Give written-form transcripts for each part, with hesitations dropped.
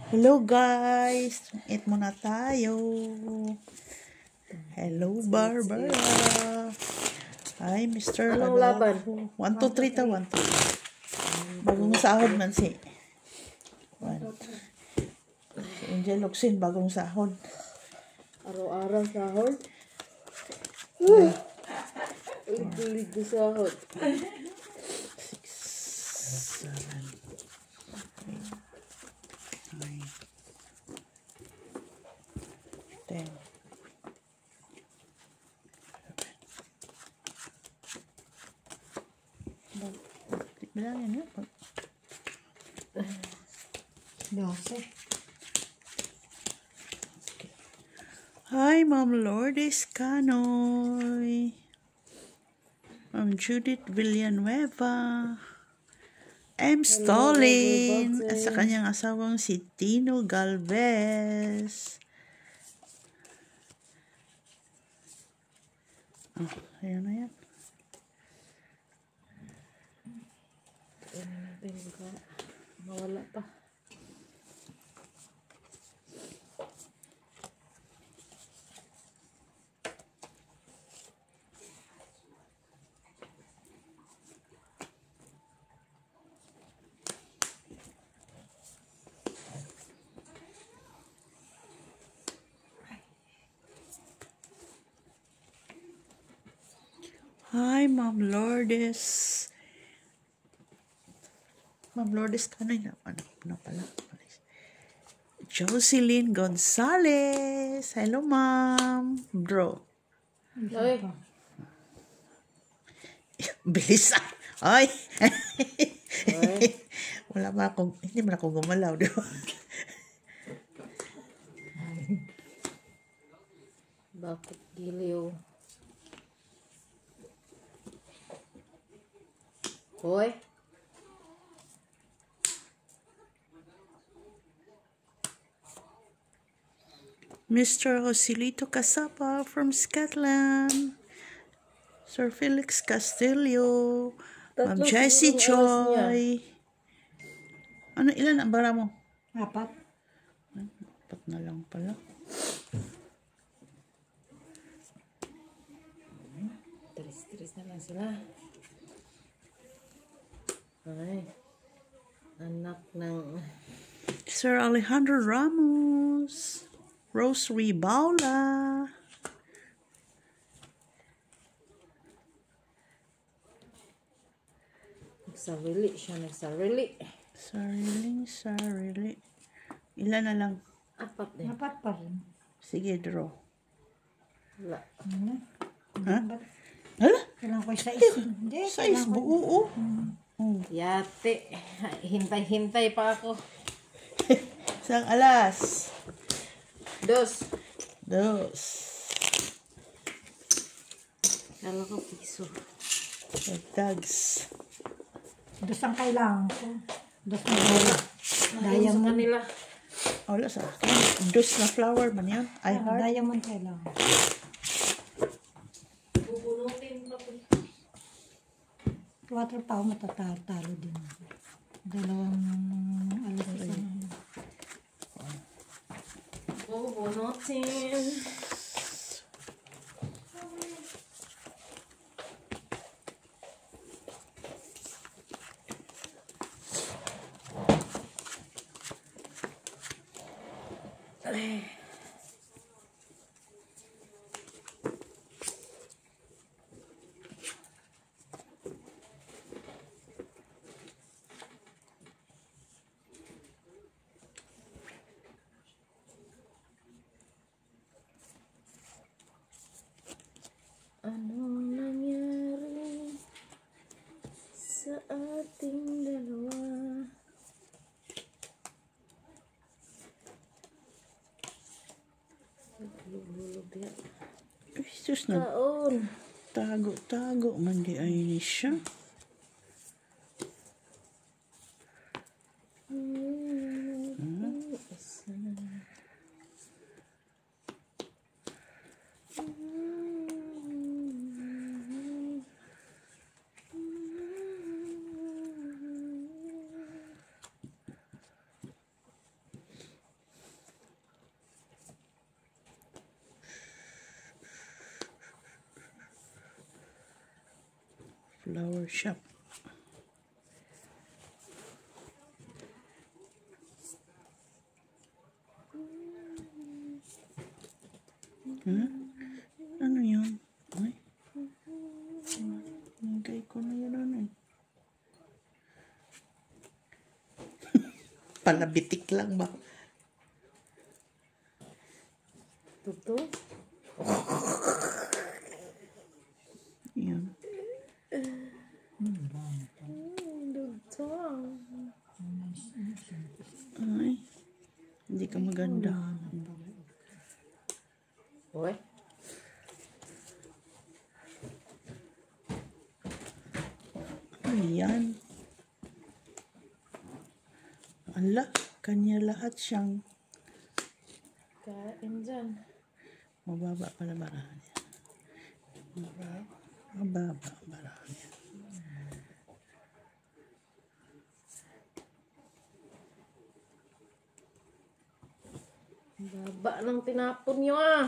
Hello guys! Eat muna tayo. Hello Barbara. Hi Mr. Anong laban? 1, 2, 3 ta 1, 2. Bagong sahod man si Angel Locsin, bagong sahod. Araw-araw sahod. Ligo sahod. 6, 7, 8, 9, 10. Bilangin nga. 12. Hi, Ma'am Lourdes Canoy. Ma'am Judith Villanueva. M. Stalin. At sa kanyang asawang si Tino Galvez. Oh, ayan na yan. Mawala pa. Hi, Ma'am Lourdes. Ma'am Lourdes Canoy na. Ano pala? Jocelyn Gonzalez. Hello, Ma'am. Bro. Ay, Bilis. Ay. ay. Wala ba akong, hindi man ako gumalaw, di ba? Bakit giliw? Hoy. Mr. Joselito Casapa from Scotland. Sir Felix Castillo. Ma'am Tatlo Jessie siguro ang oras niya. Choi. Ano, ilan ang bara mo? 4. 4 na lang pala. Tris-tris na lang sila. Ay. Anak ng... Sir Alejandro Ramos. Rosary Baula. Nagsarili siya. Nagsarili. Sarili. Ilan na lang? 4 din. 4 pa rin. Sige, draw. Wala. Ha? Hala? Kailangan ko sa isa. Hindi. Size buo, oh. Yate. Hintay-hintay pa ako. Isang alas. 2. 2. Kala ko piso. Tags. 2 ang kailangan ko. 2 na wala. Sa Diamond. kanila. Wala sa akin. 2 na flower man yun. I heart. Diamond kailangan. Bubunutin pa po. 4 pa ako matatalo din. 2 alas isa na. Bubunutin. Ay. Ano nangyari sa ating dalawa? Lulog yan. Ay, sus na. Taon. Tago man di ay ni siya. Flower shop. Huh? Ano yun? Ay. Nagay ko na yun ano eh. Palabitik lang ba? Tuto? Yun. Tuto. Ay. Hindi ka maganda. Uy. Ayan. Ala, kanya lahat siyang Kain dyan. mababa pala barahan niya. Mababa ang barahan niya. Baba ng tinapon nyo ah.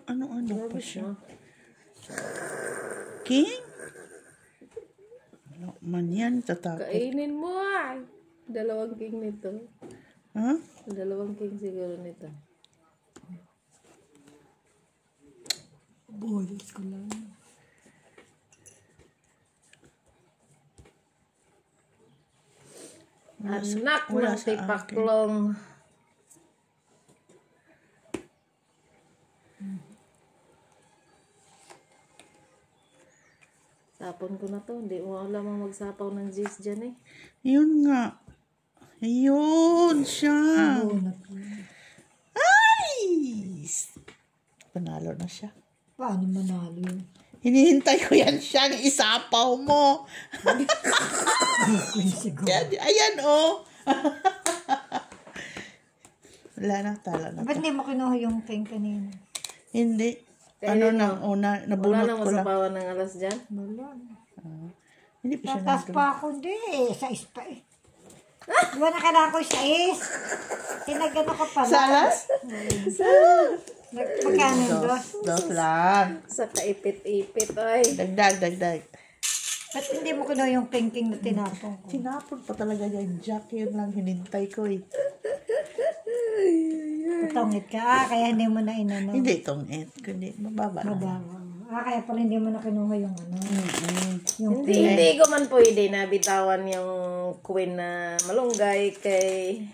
Ano pa Grabe siya? siya. King? Ano man yan, tatakot. Kainin mo ah. Dalawang king nito. Ha? Dalawang king siguro nito. Boyot ko lang. Anak wala ng sa tipaklong. Tapon ko na to. Hindi mo alam ang magsapaw ng jizz dyan eh. Yun nga. Ayun siya. Bunot ko. Ay! Panalo na siya. Paano manalo yun? Hinihintay ko yan siyang isapaw mo. Siguro. Ayan, oh. Wala na, tala na. Ba't hindi mo kinuha yung king kanina? Hindi. Kaya Ano yun, nang una, Wala nabunot nang ko lang. masapawan ng alas dyan. Wala. Hindi pa siya Tatas nandun. pa ako di eh. Sa ispa eh. Di ba na kailangan ko sa is? Tinagano ka pala. Salas? Magkano yung dos? Dos lang. Sa kaipit-ipit ay. Dagdag. Ba't hindi mo kinuha yung king na tinapon ko? Tinapon pa talaga yung Jack. Yun lang hinintay ko eh. Patongit ka. Ah, kaya hindi mo na inano. Hindi itong it. Kundi mababa lang. Mabawa. Ah, kaya pala hindi mo na kinuha yung ano. Yung Hindi ko man pwede na bitawan yung queen na malunggay kay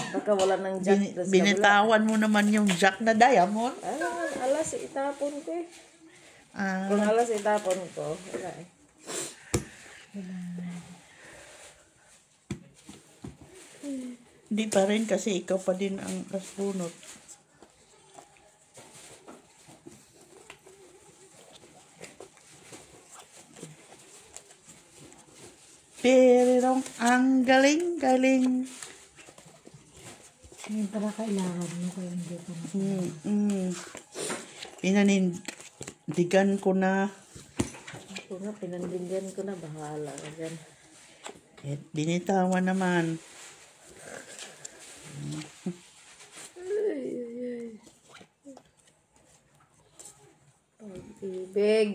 baka wala ng jack. Binitawan mo naman yung Jack na diamond. Alas itapon ko eh. Ah, Kung alas itapon ko, wala eh. di pa rin kasi ikaw pa din ang kasbunot. Pero ang galing-galing. Ngayon pala kailangan mo kaya hindi ko na. Pinanindigan ko na. Ako nga, pinandingan ko na, bahala ka dyan. Binitawan naman. Pag-ibig.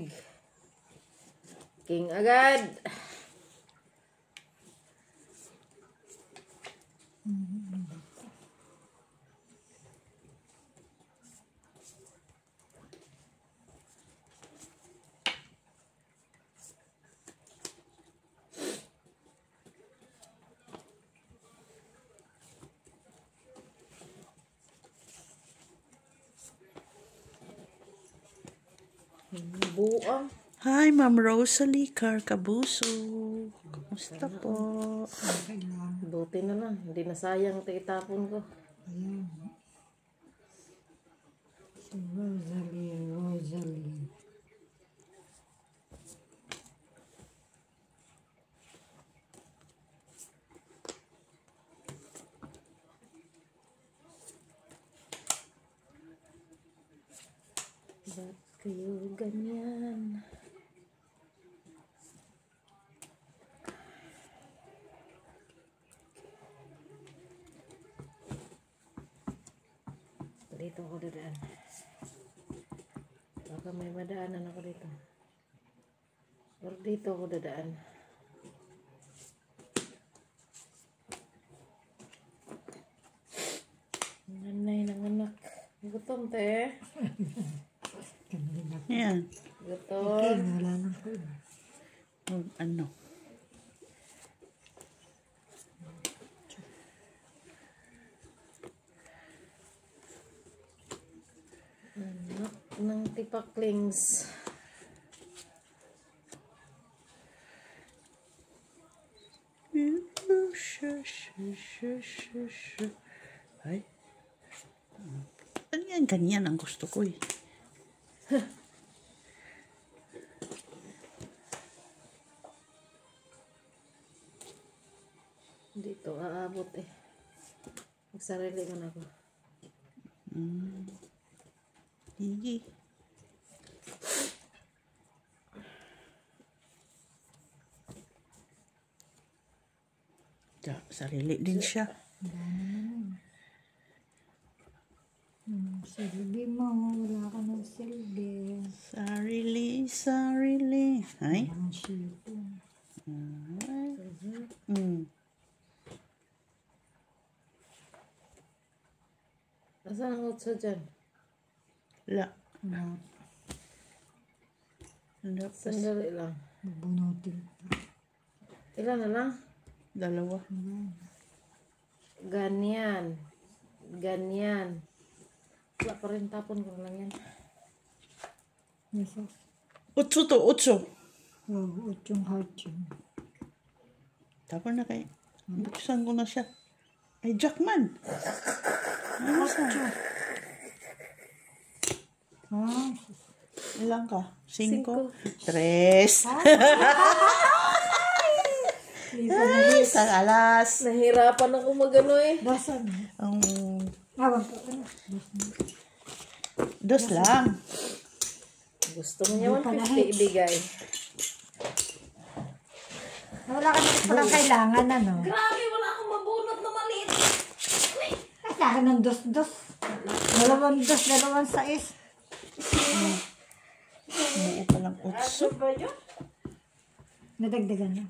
King agad. Buang. Hi, Ma'am Rosalie Carcabuso. Kumusta po? Kailangan. Buti na lang. Hindi na sayang itapon ko. Ayan. Si Rosalie. Ba't kayo ganyan? Dito ako dadaan. Baka may madaanan ako dito. Pero dito ako dadaan. Nanay ng anak. Gutom, te. Yan. Gutom. Wala nang food. Ano? Anak ng tipaklings. Ay. Ganyan ang gusto ko eh. Dito aabot eh. Magsarili ko na ako. Hindi. Sarili din siya. Silbi mo, wala ka ng silbi. Sarili. Ay. Ang sipo. Nasaan ang utso dyan? La. Wala pa. Sandali lang. Bubunutin. Ilan na lang? Dalawa. Ganyan. Wala pa rin, tapon ko lang yan. Yes, Utso to, utso. oh, utyung heart yun. Tapos na kay. Buksan ko na siya. Ay, Jackman. Ano sa? Ah, Ilang ka? 5. 3. Sa alas. Nahirapan ako magano eh. dasan. Ang Awang ko. Ano? dos lang. Gusto mo niya 150 ibigay. Wala ka naman palang kailangan, ano? Grabe, wala akong mabunot na maliit. Ay, sa akin ng dos-dos. 2 dos, 2 sais. Buo pa lang utso. Ano ba yun? Nadagdagan na.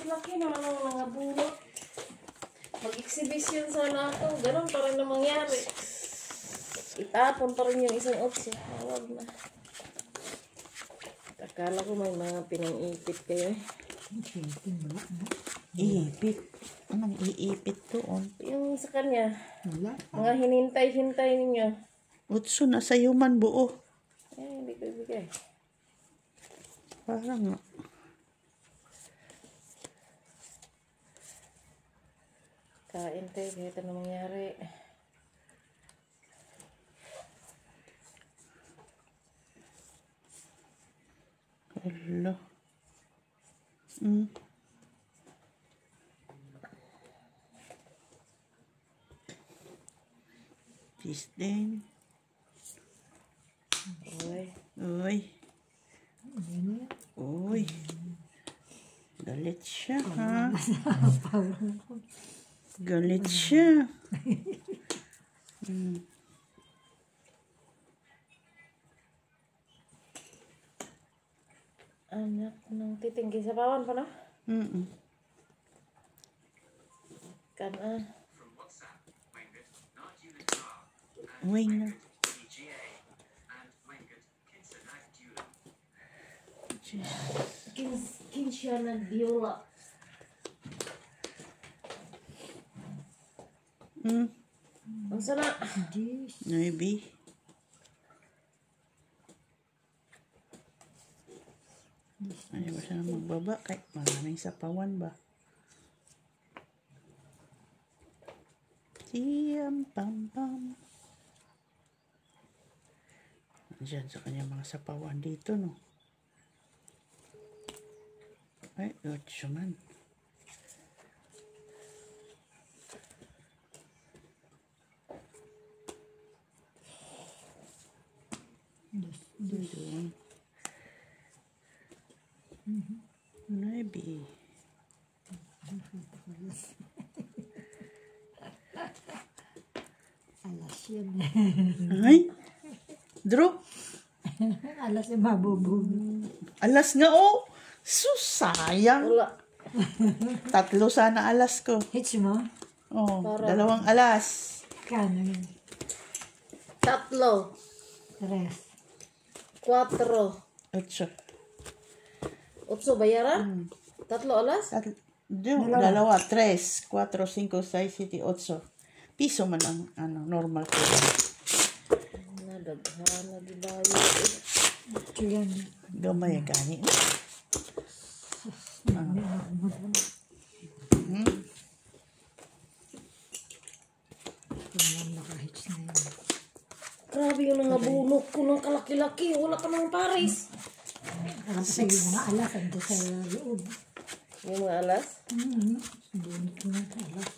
Laki naman ang mga bunot. Mag-exhibition sana ako. Ganun pa rin na mangyari. Itapon pa rin yung isang otso. Tawag na. Akala ko may mga pinang-ipit kayo eh. Iipit. Anong iipit doon? Yung sa kanya, Wala. mga hinintay-hintay ninyo. Utso na sa'yo man buo. Hindi ko ibigay. Parang Kain tayo, kahit ano mangyari. Hello. This din. Uy. Uy. Galit siya, ha? Galit siya. Anak ng titinggi sa bawan pa na? Kana. Wing na. Kinsya na diola. Ang sana. Maybe. Ano ba siya magbaba? Kahit maraming sapawan ba? Siyam pam pam. Diyan sa kanya mga sapawan dito, no? Ay, otso man. Doon. Maybe. yan. Ay, Drew, Alas yung mabubog. alas nga oh. Sayang. Wala. 3 sana alas ko. Hits mo? Oh, Para. 2 alas. Kano yun? 3, 3. 4, 8. 8 bayaran? 3 alas? 2, 3, 4, 5, 6, 7, 8. Piso man ang normal ko. Nadaghan na gibayo. Ito yan. Gamay gani. Ito naman naka-hits na yun. Grabe yung mga bunok ko ng kalaki-laki. Wala ka ng pares. Kasi yung mga alas ando sa loob. Yung mga alas? Bunot na alas.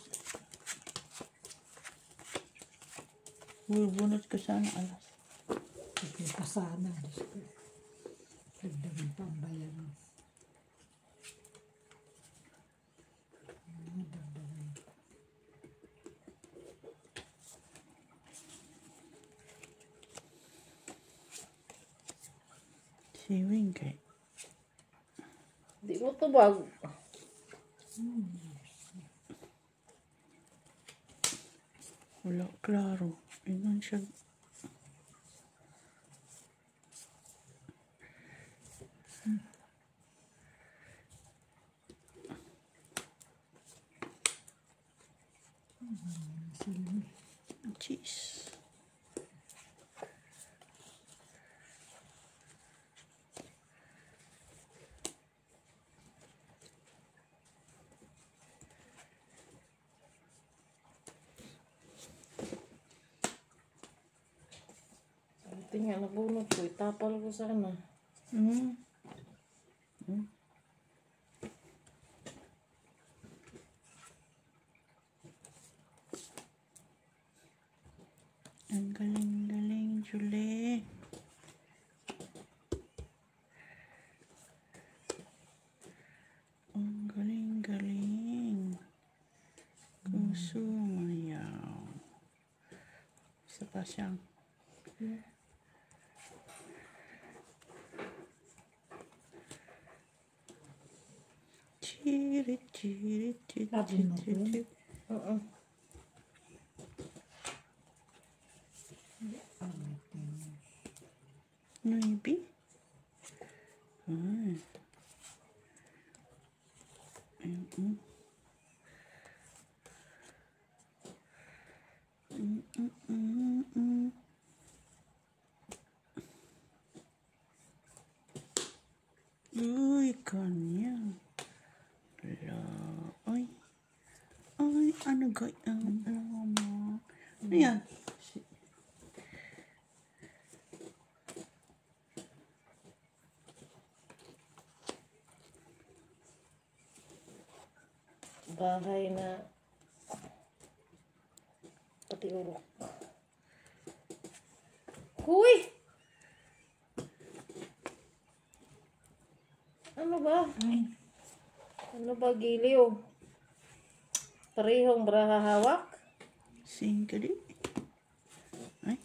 Bubunot ko sana alas. Ito pa sana. Dagdagan pa ang bayaran. Siwing kay. Di mo tubag. Wala klaro. Inan siya. Cheese. Tingnan na bunot ko. Itapal ko sana. Mm. Ang galing-galing, Julie. Ang galing-galing. Kusumayaw. Isa pa siyang. Chiri, chiri, chiri, Tapos mo po yun? chiri. Oo. Maybe. Ah. Mm-mm. Mm-mm-mm-mm. Uy, kanya. Ala, ay. Ay, ano gayang mo? Ano yan? Bahay na pati urok. Huy! Ano ba? Ay, Ano ba, giliw? Parehong braha hawak? Singkali. Ay.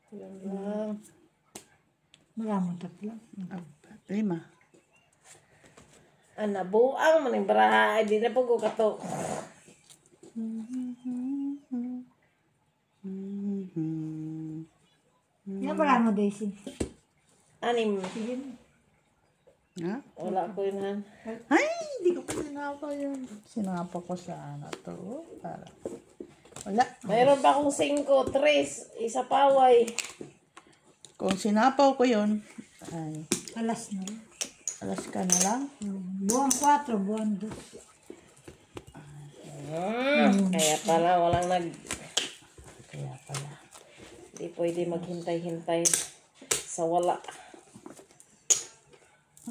Yan lang. maraming tatlo. 5. Ana, buang man yung braha. Hindi na po ko kato. Yan wala mo, Daisy. Anim. Sige. Ha? Wala ko yun, han. Ay, hindi ko pa sinapa yun. Sinapa ko sa to. Para. Wala. Mayroon pa akong 5, 3, isa paway. Kung sinapaw ko yun, ay, Alas na. alas ka na lang. Buwan 4, buwan 2. Kaya pala walang Kaya pala. Hindi pwede maghintay-hintay sa wala.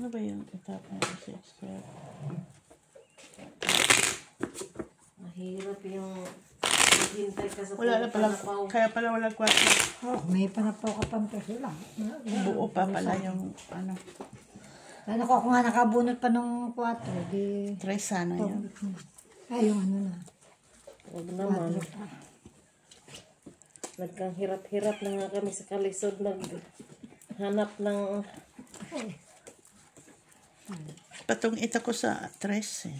Ano ba yung itap na isa? Mahirap yung Hintay ka sa Wala na pala, panapaw. kaya pala wala kwarto. Oh, may panapaw ka pang peso lang. Buo pa pala yung ano. Ano ko, kung nga nakabunot pa nung 4, di... Try sana yun. Ay, yung ano na. Huwag naman. 4 pa. Nagkang hirap-hirap na nga kami sa kalisod. Naghanap ng... Patong ito ko sa tres eh.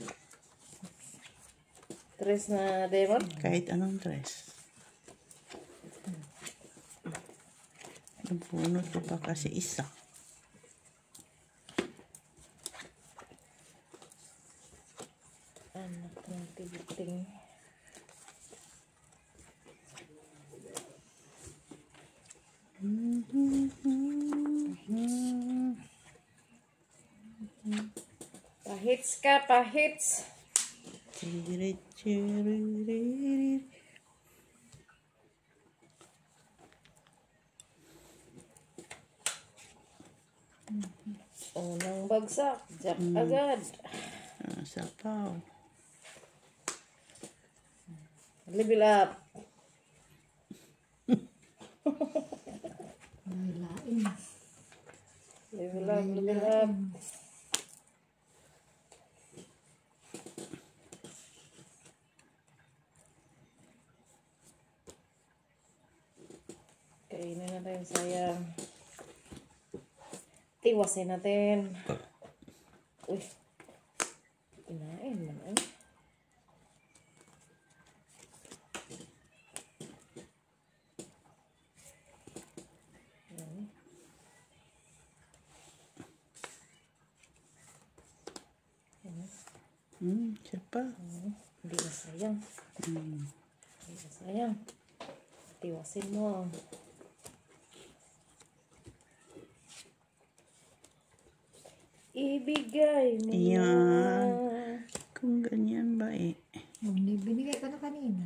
Tres na demon. Kahit anong tres. Nabunot ko pa kasi isa. Anak ng tibiting. Pahits ka, pahits. Chirit, chirit. Unang bagsak. Jack agad. Sapaw. Level up. May lain. Level up, level up. Kainin natin, sayang. Tiwasin natin. Uy. Kinain man ay. Siya pa. Hindi na sayang. Hindi na sayang. Tiwasin mo. Ibigay mo Yan. na. Kung ganyan ba eh. Yung binigay ko na kanina.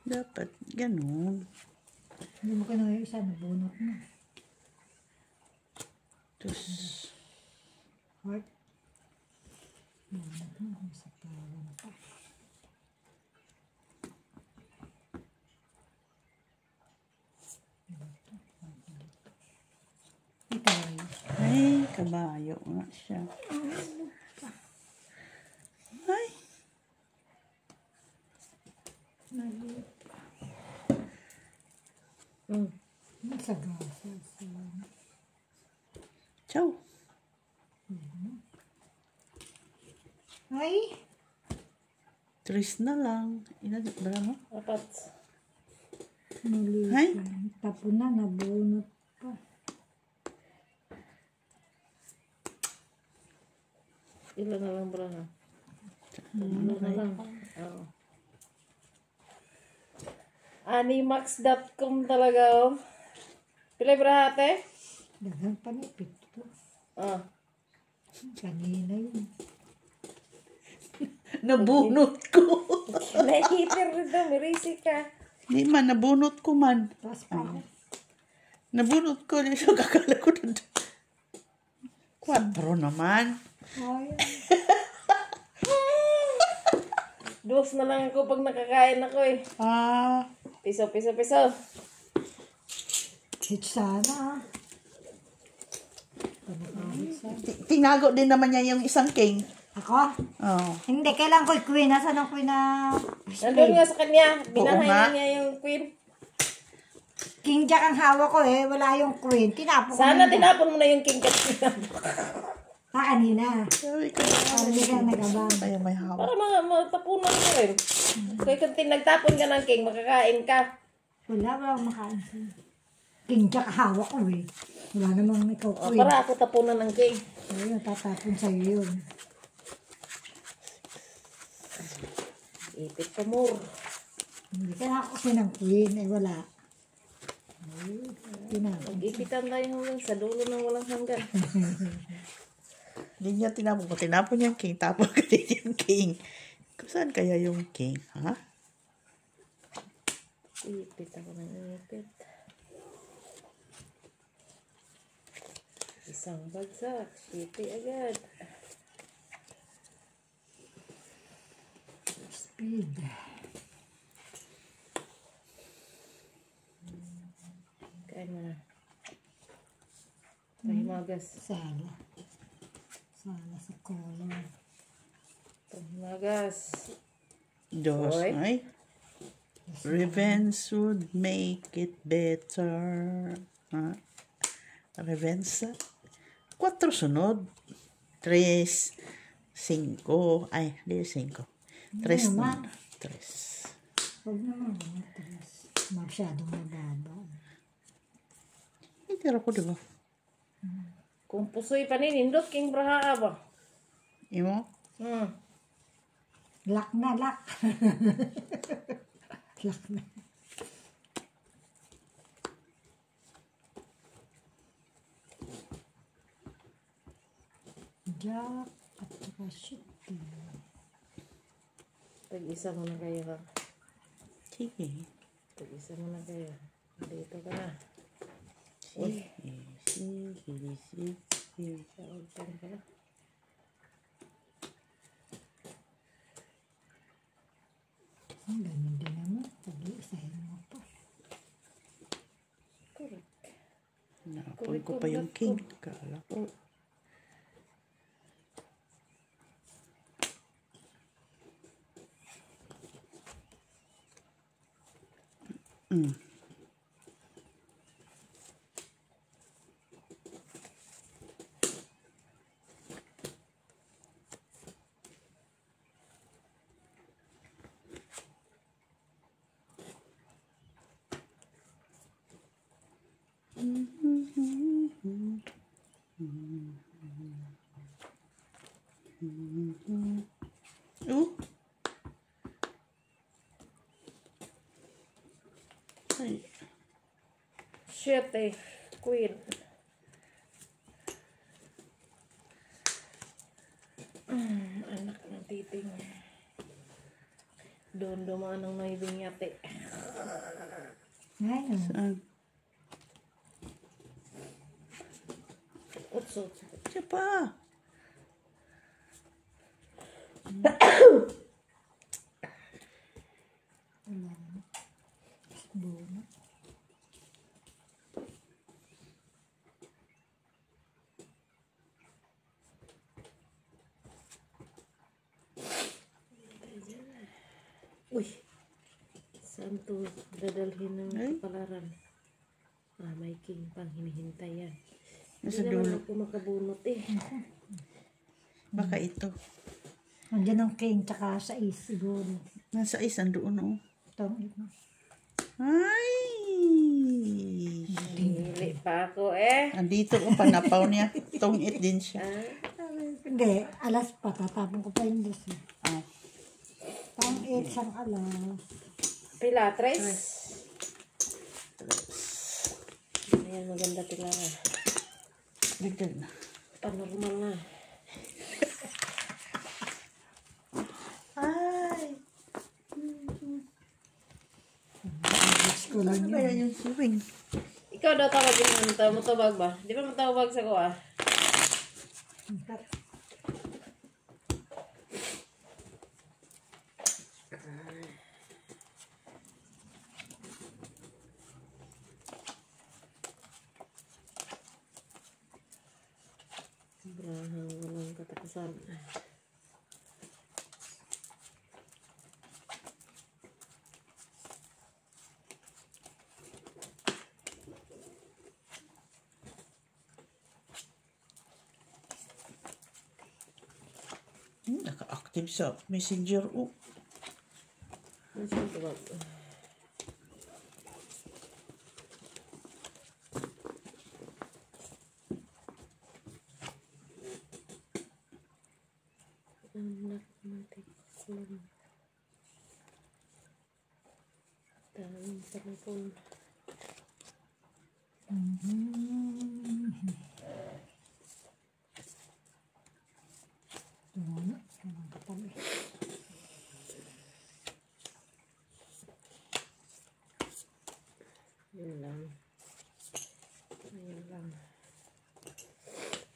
Dapat ganun. Hindi mo ka na yung isa, nabunot na. Tapos, Heart. Bunot na. Sa pawan pa. Ikaw ay. ay, kabayo nga siya. Ay, Nasa gasa. ciao. Ay! Tris na lang. Ilan ba mo? Apat. Mali. Ay. Tapon na, nabunot pa. Ilan na lang ba na? Ilan na lang. Oo. Animax.com talaga oh. Pila brahate? Dagang panipit po. Ah. Kanina yun. Nabunot ko. Nahihiter rin daw. Mirisi ka. Di man, nabunot ko man. Tapos pa. Nabunot ko. Di siya kakala ko na. 4 naman. Ay. Dos na lang ako pag nakakain ako eh. Piso, piso, piso. Hit sana. Tinago din naman niya yung isang king. Ako? Oh. Hindi, kailan ko queen. Nasaan ang queen na... Nandun nga sa kanya. Binahay nga. na niya yung queen. King Jack ang hawak ko eh. Wala yung queen. Tinapon ko Sana na. tinapon mo na yung king cat. Kanina. Sabi ko, Para di ka nagabang. kaya may hawak. Para matapunan mo rin. Kaya kung nagtapon ka ng king, makakain ka. Wala ba akong makain sa'yo? King Jack hawak ko eh. Wala namang ikaw O, queen. para ako tapunan ng king. Ayun, tatapon sa'yo yun. Ipit ka more. Hindi ka na ako kasi ng queen. Eh, wala. Ay, tinapon. Ipitan tayo hanggang sa dulo ng walang hanggan. Hindi niya tinapon ko. Tinapon niya yung king. Tapon ko din yung king. Kung saan kaya yung king? Ha? Ipit ako ng ipit. Isang bagsak. Ipit agad. Speed. Magas. Sala. Sala sa color. Magas. Dos. Oy. Ay. Revenge would make it better. Revenge. 4 sunod. 3, 5. Ay, di 5. 3 naman. na. 3. Huwag naman. Matalas. Masyadong mababa. Hindi ko, diba? Kung pusoy pa nindot, king braha ba? Imo? Lock na, lock. Lock na. Jack at saka shooting. Tag-isa mo na kayo ha. Sige. Tag-isa mo na kayo. Dito ka na. Sige. Sige. Sauntan ka na. Ang ganyan din naman. Pag-iisahin mo pa. Correct. Napon ko pa yung king. Kala ko. Ay. Shit eh. Queen. Anak ng titing. Doon dumaan ang naibing yate. Ngayon. Saan? Utso. Siya pa. Wala na. Bono. Uy. Saan to dadalhin ng Ay. kapalaran? May king pang hinihintay yan. Nasa Hindi naman dulo. ako makabunot eh. Baka ito. Nandiyan ang king tsaka sa is siguro. Nasa isang doon, oh. Itong ito. Ay! Hili pa ako eh. Andito ko, panapaw niya. Tungit din siya. Hindi, alas pa. Tatapon ko pa yung dos. Ah. Pang 8 sang alas. Pila, tres? Ayan, maganda pila ka. Dagdag na. Panormal na. Ay! Gusto ko lang Ano ba yun. yan yung swing? Ikaw daw tawag yung ano to, matawag ba? Di ba matawag sa ko ah? Sobrang walang katapusan. Naka-active sa messenger, oh. Ano siyang tawag? Anak natin lang. Daming telepon. Bono. Anong katabi. Yun lang. Ayun lang.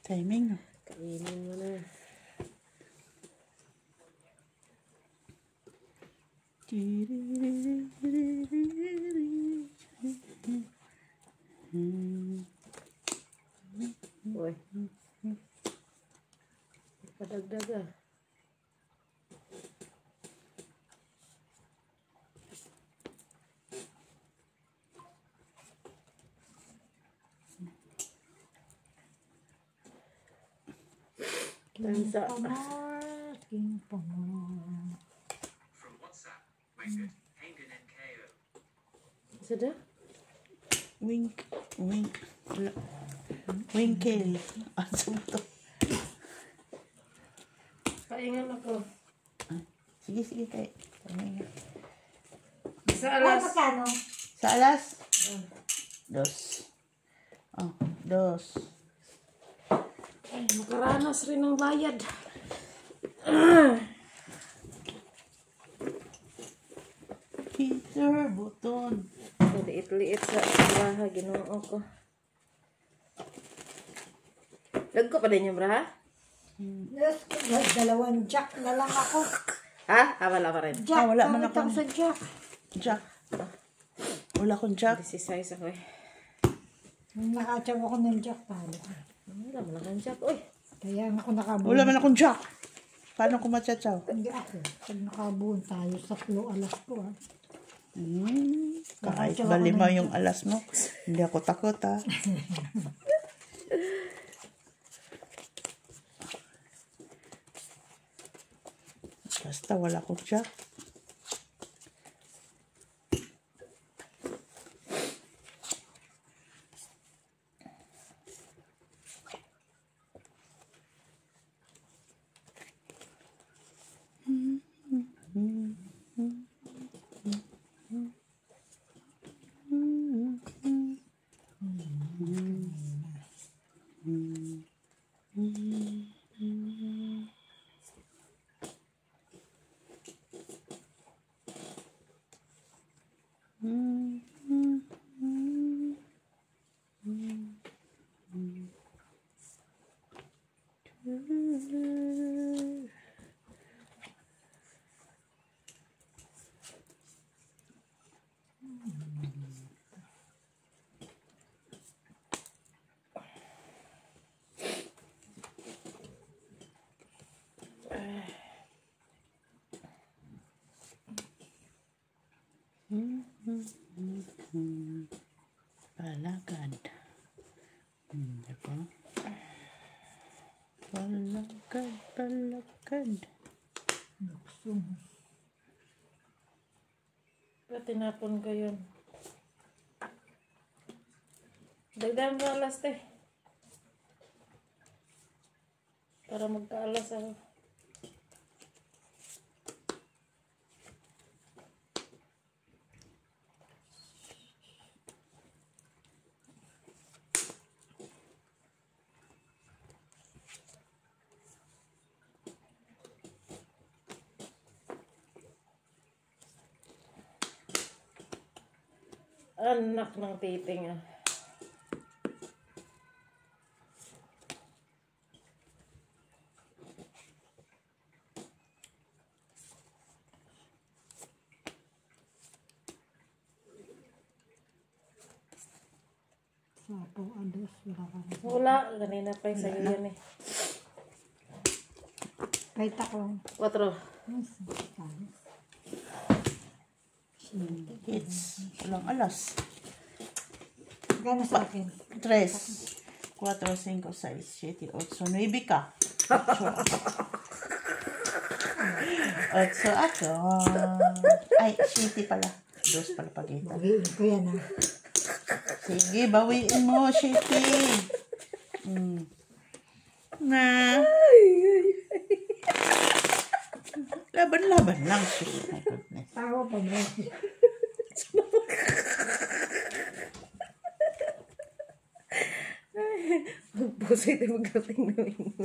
Timing, no? Kainin mo na. ko eh. Padagdag ah. King Pamor, King Pamor. From WhatsApp, Wicked, Hayden and KO. Sada? Wink. Wala. Winkle. Ano to? Paingan ako. Sige, kay. Sa Ay, alas. magkano? Sa alas? Dos. Oh, dos. Ay, makaranas rin ng bayad. Peter Buton. So, liit-liit sa braha. Ginoo ko. Lagko pa din yung braha? Yes, dalawang jack na lang ako. Ha? Wala pa rin. Jack, Wala man pangit ako ako. sa jack. Jack. Wala akong Jack. 16 ako eh. Nakachab ako ng jack pala. Wala mo lang ang jack. Uy. Kaya ako nakabuon. Wala man akong Jack. Paano ko matsatsaw? Hindi ako. Pag nakabuon tayo, saklo alas ko ah. Kahit balima yung alas mo. Hindi ako takot ha. Basta wala akong Jack. Palakad. Diba? Palakad. Ba't tinapon ko yun? Dagdagan ko alas te. Para magkaalas ako. Anak ng titing ah. Sapo, ados, wala ka na. Wala. Kanina pa yung sa'yo yan eh. Kahit ako. 4. It's walang alas. Gano'n sa akin? 3, 4, 5, 6, 7, 8, 9 ka. 8 ako. Ay, 7 pala. 2 pala pagitan. Bawiin ko yan ah. Sige, bawiin mo, 7. Na. Laban-laban lang. Oh my goodness. Tawa pa mo. Magpuso ito magating gawin mo.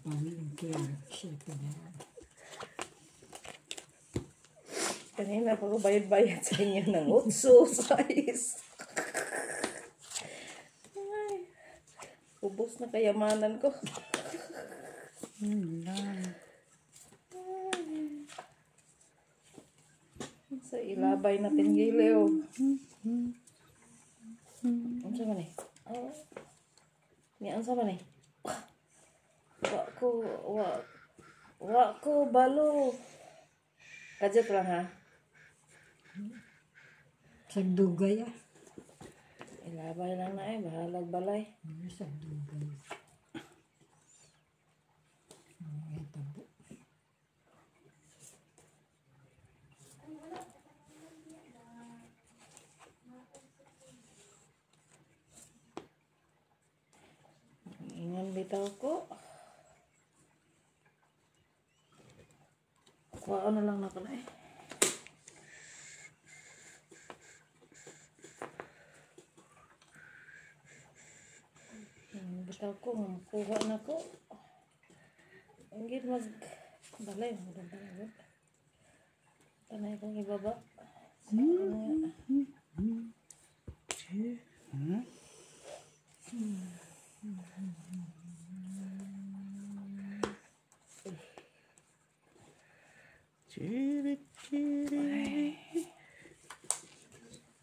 Bawiin ko yan. Siya na yan. Kanina pa ko bayad-bayad sa inyo ng 8, 6. Ay, ubos na kayamanan ko. Yun lang. Sa ilabay natin giliw. Ano sa man eh? Oh. Yan sa man eh? Wa ko balo. Kadjat lang ha. Sagdugay ah. Ilabay lang na eh, bahalag balay. Sagdugay. Ito po. Ingan bitaw ko. Kuha na lang na ko na eh. Bitaw ko, makuha na ko. Ingin balay. Tanay kong ibaba. Chiri, chiri.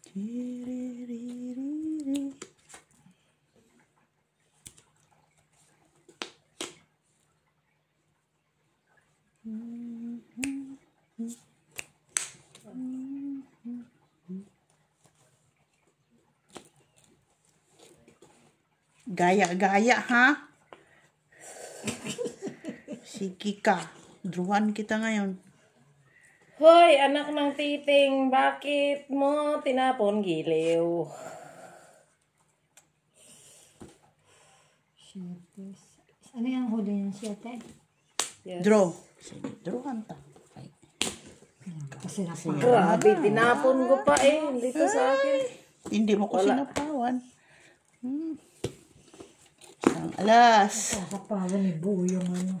Chiri-ri-ri-ri. Gaya-gaya, ha? Sige ka. Druhan kita ngayon. Hoy, anak ng titing, bakit mo tinapon giliw? Siyete. Ano yung huli ng siyete? Yes. Draw. Sige, druhan ta. Ay, Kasi napaka. Grabe, tinapon ko pa eh, dito sa akin. hindi mo ko sinapawan. Isang alas. Kakapawa ni Buo yung ano.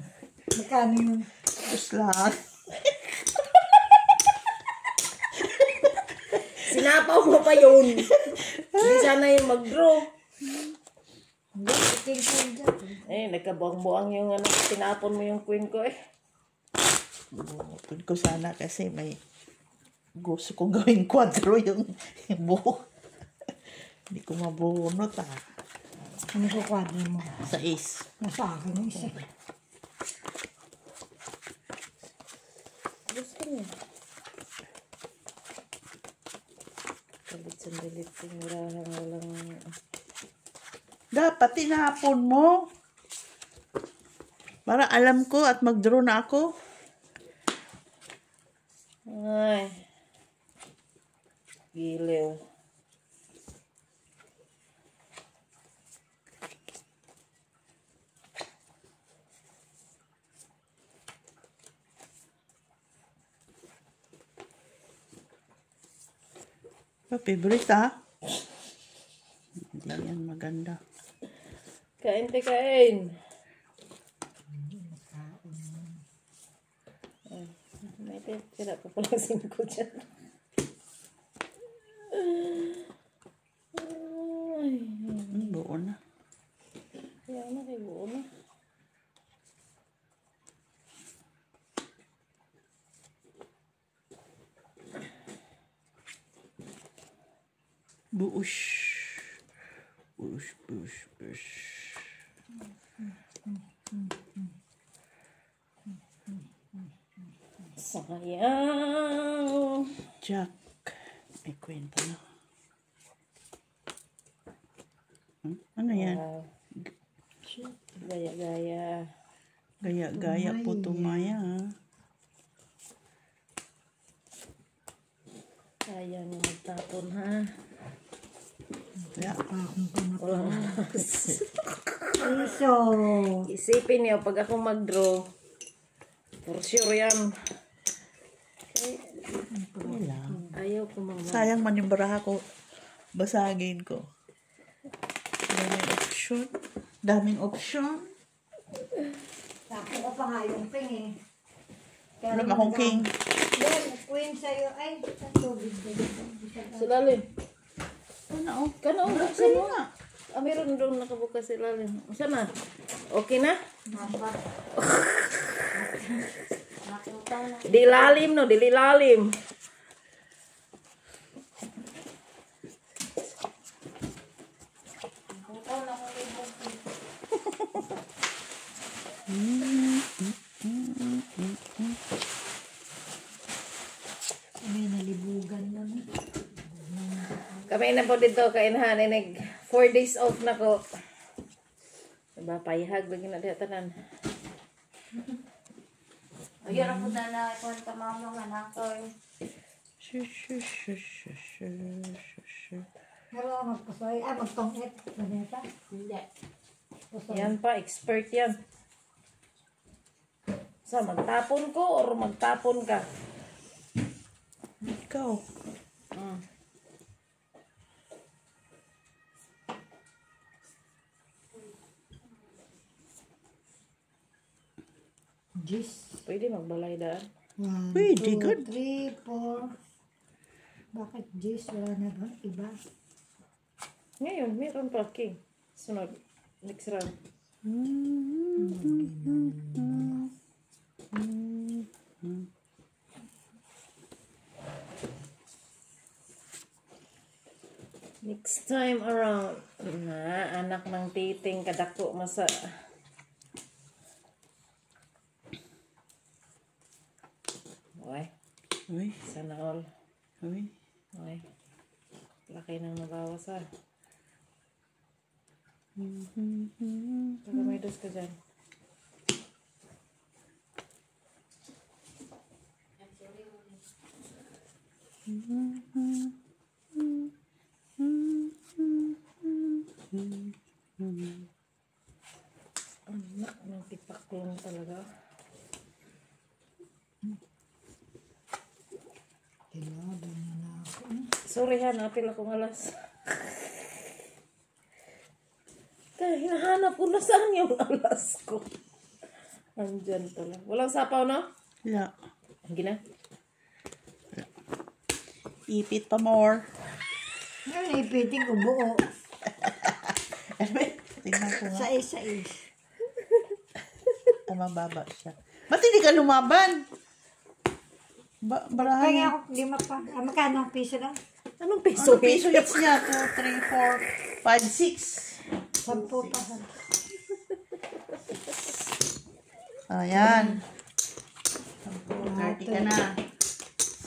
Magkano yun? Tapos lang. Sinapaw mo pa yun. Hindi sana yung mag-draw. Hindi, iting ko dyan. Eh, nagkabuang-buang yung ano, tinapon mo yung queen ko eh. Bukod ko sana kasi may gusto kong gawing kwadro yung buhok. Hindi ko mabunot ah. Ano ko kwadro mo? Sa ace. Nasa akin yung isa. Gusto niya. Dalit tinirahan walang... Dapat tinapon mo. Para alam ko at mag-draw na ako. Ay. Giliw. Favorite ah. Hindi yan maganda. Kain te kain. Ay, may tira pa pala ko dyan. Ay, Buo na. kaya na kay buo na. Buush. Buush, buush, buush. Sayang. Jack. May kwenta na. Ano yan? Wow. Gaya-gaya. Gaya-gaya po tumaya. Sayang yung magtapon ha. Kaya, Iso. Isipin niyo, pag ako mag-draw, for sure yan. wala. Ayaw ko Sayang man yung baraha ko. Basagin ko. Daming option. Daming option. Tapos ko pa nga yung ping eh. Wala akong king. Yan, queen sa'yo. Ay, sa tubig din. Sulalim. Ano? Kano, Wala buksan kayo mo. nga. meron doon nakabukas sa ilalim. Saan na? Okay na? Di ilalim no, di ilalim. May nalibugan na. Kami na po dito kainahan. 4 days off na ko. Diba, payhag. Lagi na dito tanan. Ayun ako na na ikon ka mamang anak ko. Pero magpasoy. Magtongit. Ganito. Hindi. Yan pa, expert yan. Sa magtapon ko or magtapon ka? Ikaw. Jis. Pwede magbalay daan. 1, Pwede, 2, good. 3, 4. Bakit Jis? Wala na ba? Iba. Ngayon, meron pa, King. Sunod. Next round. Next time around. Na, anak ng titing kadako masa. Okay. Uy, Sana all. uy. Okay. Laki nang nabawas ha. Baka may dos ka dyan. Anak ng tipaklong talaga. Kailangan na ako. Sorry ha, napil akong alas. Kaya hinahanap ko na saan yung alas ko. Andyan pala. Walang sapaw, no? Yeah. Ang gina? Ipit pa more. Ngayon, ipiting ko buo. Tingnan ko nga. Sais. Mababa siya. Ba't hindi ka lumaban? Barahan Kaya niya. ako, 5 pa. Magkano ang piso lang? Anong piso? Ano piso hits niya? 2, 3, 4, 5, 6. 10 pa. Ayan. 30 ka na.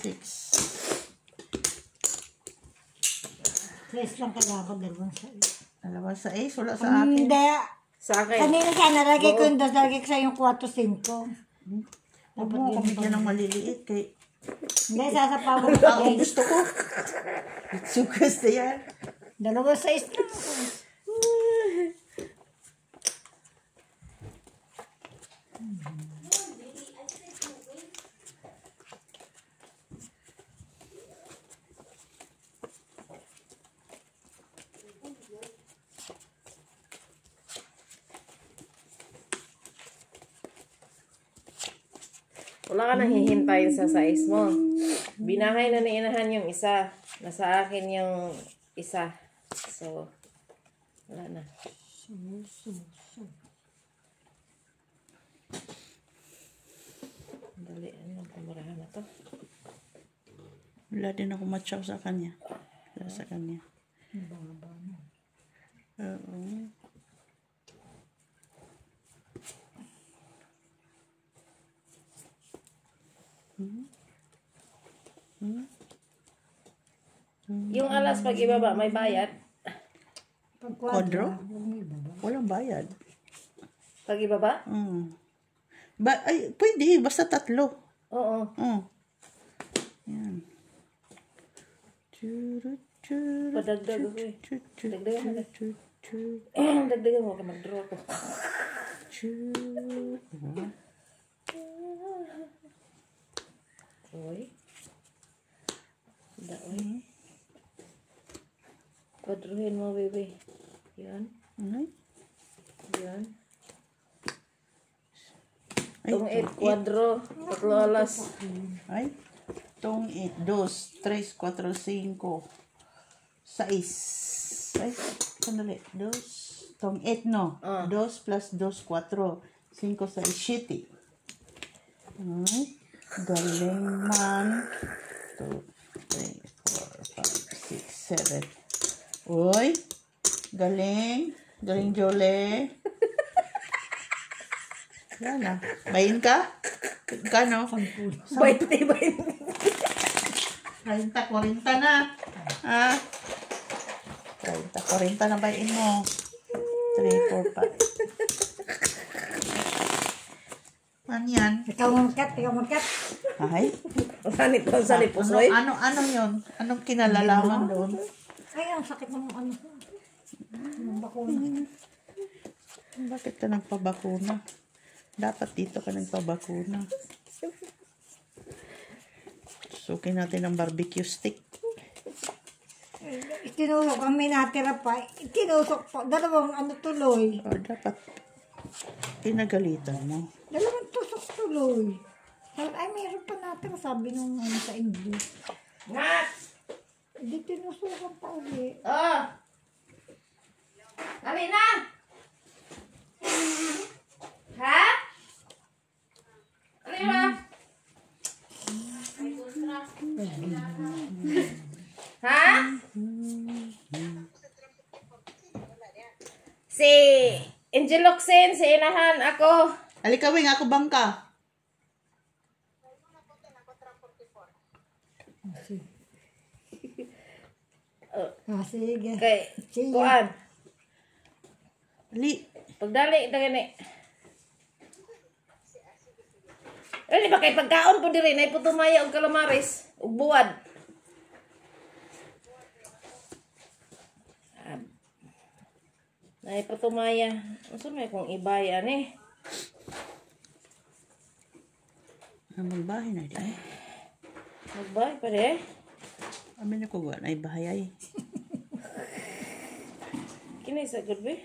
6. 3 lang kailangan ko, 2 sais. Dalawa sa ace, wala sa akin. Hindi. Sa akin. Kanina siya, nalagay ko yung nalagay ko sa yung 4-5. Huwag mo ako bigyan ng maliliit kay Hindi, sasapawan ko. ako gusto ko. Itsugas na yan. 2 sais lang. Wala ka nang hihintayin sa size mo. Binahay na ni inahan yung isa. Nasa akin yung isa. So, wala na. Dali, ano, pamarahan na to. Wala din ako matchaw sa kanya. Wala sa kanya. Oo. Yung alas pag ibaba, may bayad. Kodro? Walang bayad. Pag ibaba? Ay, pwede. Basta 3. Oo. Yan. Padagdag ako eh. Dagdagan mo ka mag-draw ko. Oy. Daoy. Padruhin mo, baby. Yan. Yan. Itong 8 kwadro. 3 alas. Ay, itong 8, 2, 3, 4, 5, 6. Ay, sandali. 2. Tong 8, no? Ah. 2 plus 2, 4. 5, 6, 7. Ay, galing man. 2, 3, 4, 5, 6, 7. Uy, galing. Galing, Jole. Yan na. Bayin ka? Kano? 20. 30, 40 na. Ha? 30, 40 na bayin mo. 3, 4, 5. Ano yan? Ikaw mangkat, ikaw mangkat. Ay? Sanip, pusoy. Ano yun? Anong kinalalaman doon? Ay, ang sakit ng ano ko. Ng bakuna. Bakit ka nagpabakuna? Dapat dito ka nagpabakuna. Sukin natin ang barbecue stick. Itinusok ang may natira pa. Itinusok pa. Dalawang ano tuloy. O, dapat pinagalitan mo. Dalawang tusok tuloy. Sabi, ay, mayroon pa natira. Sabi nung ano sa English. Nat! Hindi tinusukan pa ulit. Oh! Dali na! Ha? Ano yun ba? Ha? Si Angel Locsin, si Inahan, ako. Halika, Wing. Ako bangka. Ah, sige. Kay, Sige. kuan. Ali. Pagdali, gani. Ano ba kay pagkaon po diri na iputumaya og kalamaris ug buwad. Na iputumaya. Unsa may kung ibay ani? Magbahay na di. Magbay pa de. Amin ako ba na ibahayay. Kini sa good be.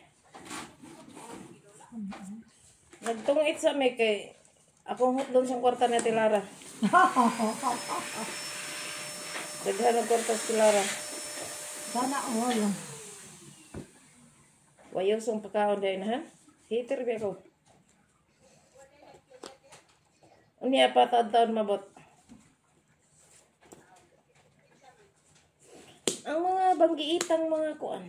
Nagtungit sa may kay akong hot doon sa kwarta ni Tilara. Daghan ang kwarta si Tilara. Sana all. Wayosong pagkaon dahil na ha? Hater ba ako? Unya pa taon mabot. Ang mga banggiitang mga kuan.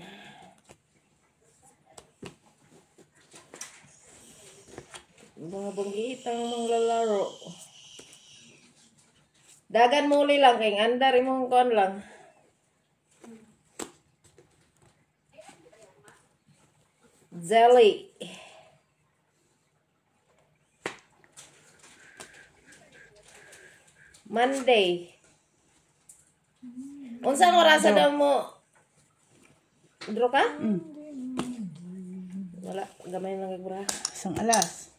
Mga banggiitang mga lalaro. Dagan muli lang kay andar imong kuan lang. Jelly. Monday. Unsang oras daw mo? Dro ka? Wala, gamay lang kag bra. Isang alas.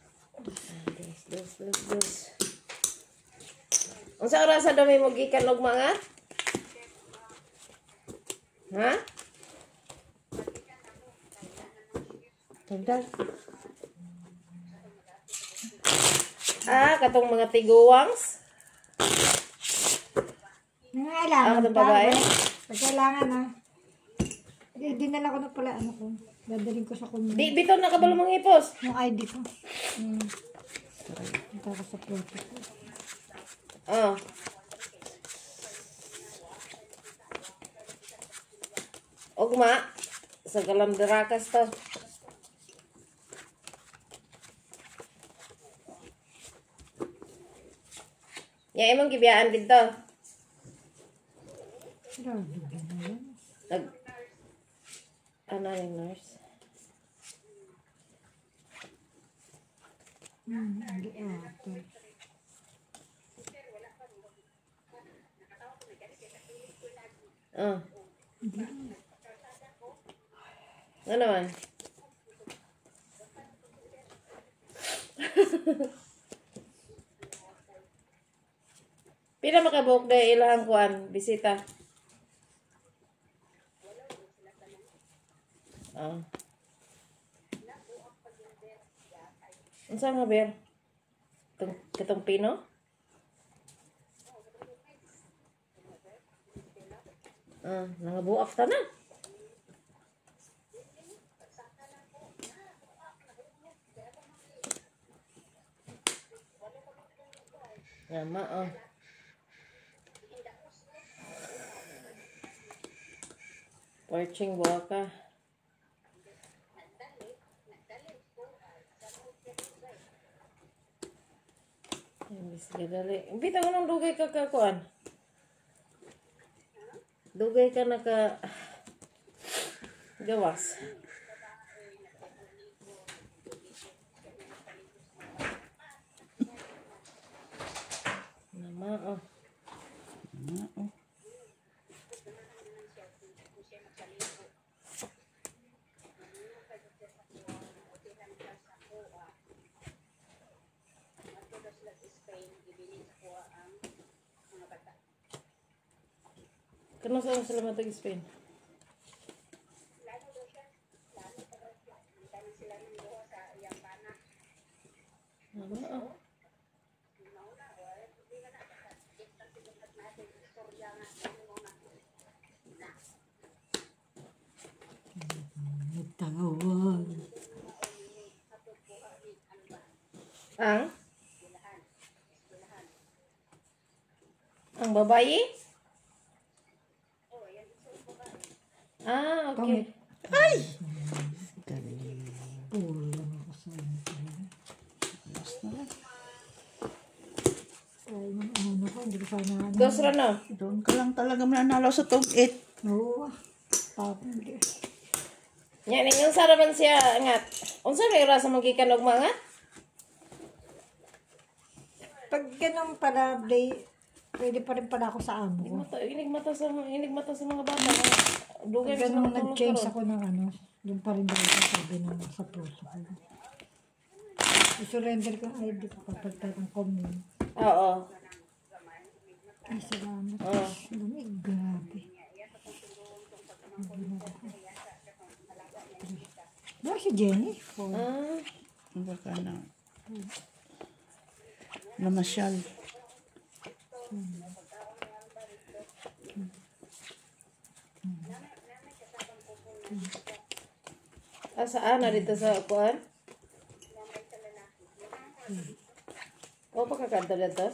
Dos. Unsang oras daw mo gikan og mga? Ha? Tagdal. Katong mga tiguwangs. Nangailangan Katong babae. Pag kailangan ha. Dinala ko na pala ano ko. Dadaling ko sa kunya. Di bitaw na kabalo mong ipos. Yung ID ko. Para sa photo ko. Oh. Ugma, sa galamdarakas to. Ya imong gibiyaan dito. Grabe ka na yan. Ano yung nurse? Hindi ate. Oh. Ano naman? Pila makabuok na ilang kuan, bisita. Ah. Unsa nga ber? Katong pino? Nangabuak ta na. Nama, oh. Porching buwak ka. Imbis gadali. Bitaw ko nang dugay ka kakuan. Dugay ka naka gawas. Nama, oh. Kano sa sila matag Spain? Nama, oh. Nagtawag. Ang babayi? Okay. Ay! Puro lang ako sa ano. Basta na. Ay, ano ko, hindi ko sana ano. Dos ra na. Doon ka lang talaga mananalo sa tug-it. Oo. Tapos, hindi. Nya ningon sa raman siya ngat. Unsa may oras mo gikan og mga? Pag ganun pala, pwede pa rin pala ako sa amo ko. Inig mata sa mga bata. Dugay Pag ganun sa nag-change ako ng ano, yung pa rin daw sa sabi ng sa protocol. I-surrender ko ang ID ko kapag ng commune. Oo. Ay, salamat. Oo. Lamig, grabe. Ba si Jenny? Baka na. Namasyal. Saan na dito sa kuan? O pagkakanta dito?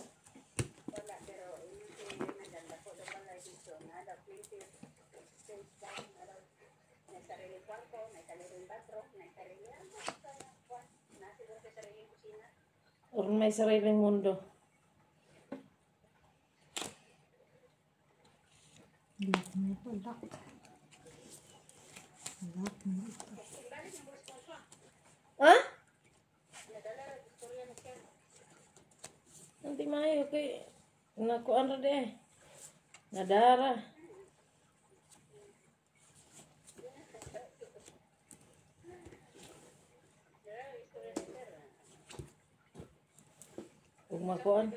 Or may sariling mundo. Lock mo ito, lock. Lock mo ito. Ha? Nanti mayo kay nakuan ra de. Nadara. Ug makuan.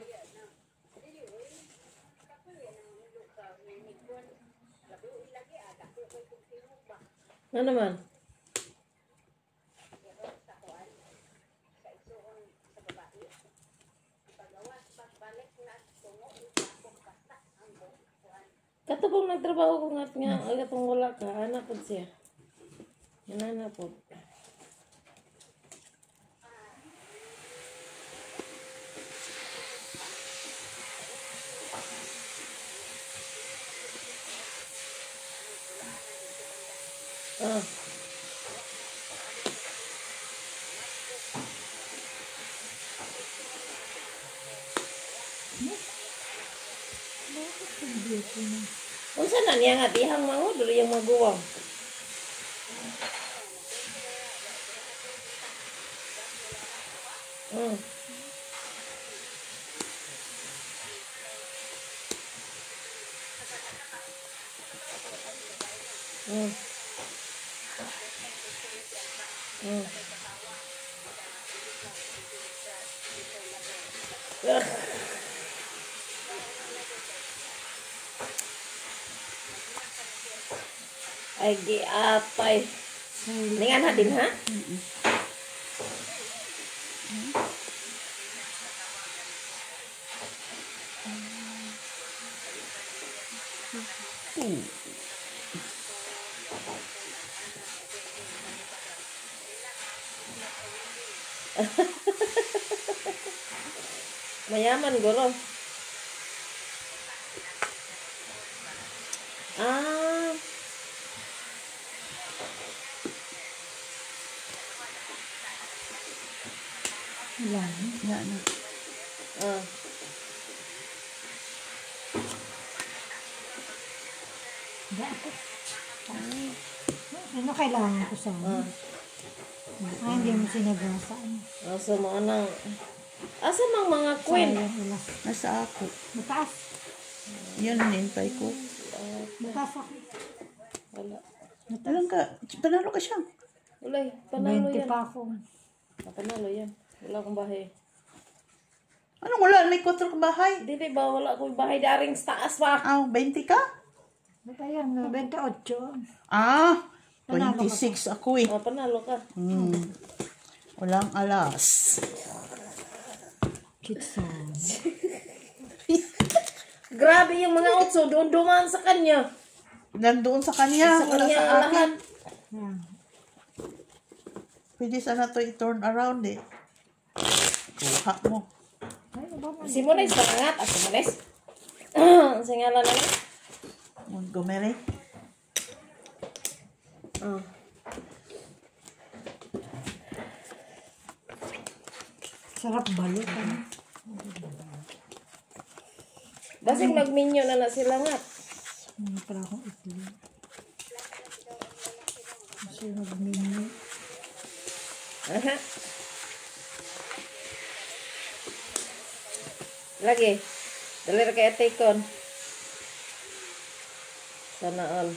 Ano naman? Katubong nagtrabaho ko nga katong wala ka, anak po siya. Yan anak po. Unsa na niya nga dihang mango diri yung maguwang. Ay giapay. Ningan ha din ha? Mayaman, guro. Ah, Wala. Yan na. ah. Dati. Ano kailangan ko sana? Hindi mo sinagasaan. Asa mo anang... Asa mang mga queen? Sayang ulas. Nasa ako. Mataas. Yan, nintay ko. Mataas ako. Wala. Alam ka, panalo ka siya. Wala, panalo 20 yan. pa ako. Panalo yan. Wala akong bahay. Anong wala? May 4 ka bahay. Dili ba, wala akong bahay daring sa taas pa. Ah, 20 ka? Ba't ayan, 28. Ah, Panalo ka 26 ako eh. Oh, panalo ka. Walang alas. Kitsan. Grabe yung mga otso, doon dumaan sa kanya. Nandoon sa kanya, Sa wala kanya sa ang akin. lahat. Yan. Pwede sana to i-turn around eh. Kuha mo. Ay, iba mo. Si Mones, pangangat. Ako Mones. Sa ngalan na lang. Montgomery. Oh. Sarap balot. Ano? Basig mag-minyo na sila nga. Hindi pala akong itlog. Kasi nag-menu. Aha. Lagi. Dali ra kay Atikon. Sana all.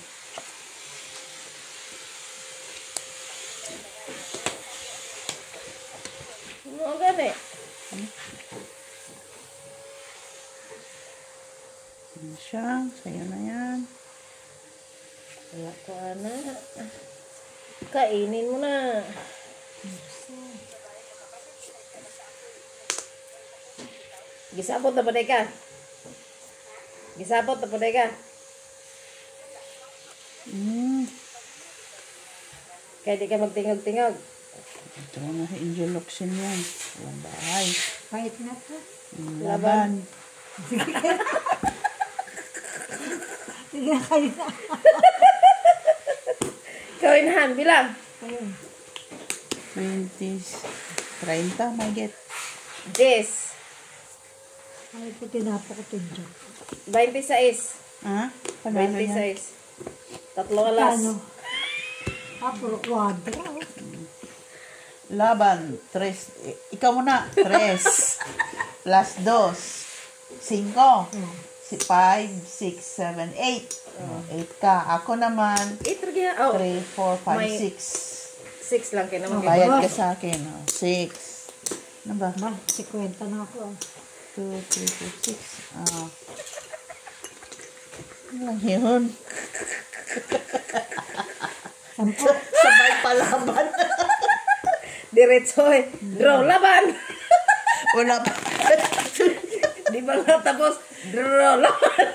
Ano gani? Yan siya. Sa'yo na yan. Wala ko na. Kainin mo na. Gisapot na paday ka. Gisapot na paday ka. Kaya di ka magtingog-tingog. Ito na Angel Locsin yan. Walang bahay. Kahit na to. Laban. Sige na kayo na. Kawinhan, bilang. Ayun. 20, 30, may get. 10. Ay, ko tinapo ko ito dyan. 26. Ha? Panalo yan. 26. Tatlong alas. Ano? Puro kwadra. Laban. 3. Ikaw muna. 3. Plus 2. 5. 5, 6, 7, 8. 8 ka. Ako naman. 8 lagi ha. Oh, 3, 4, 5, May- 6. 6 lang kayo naman. Bayad ka sa akin. 6. Ano ba? Ba, 50 na ako. 2, 3, 4, 6. Ano lang yun? Sampo. Sabay palaban. Diretso eh. Draw, laban. Wala pa. Di ba nga tapos? Draw, laban.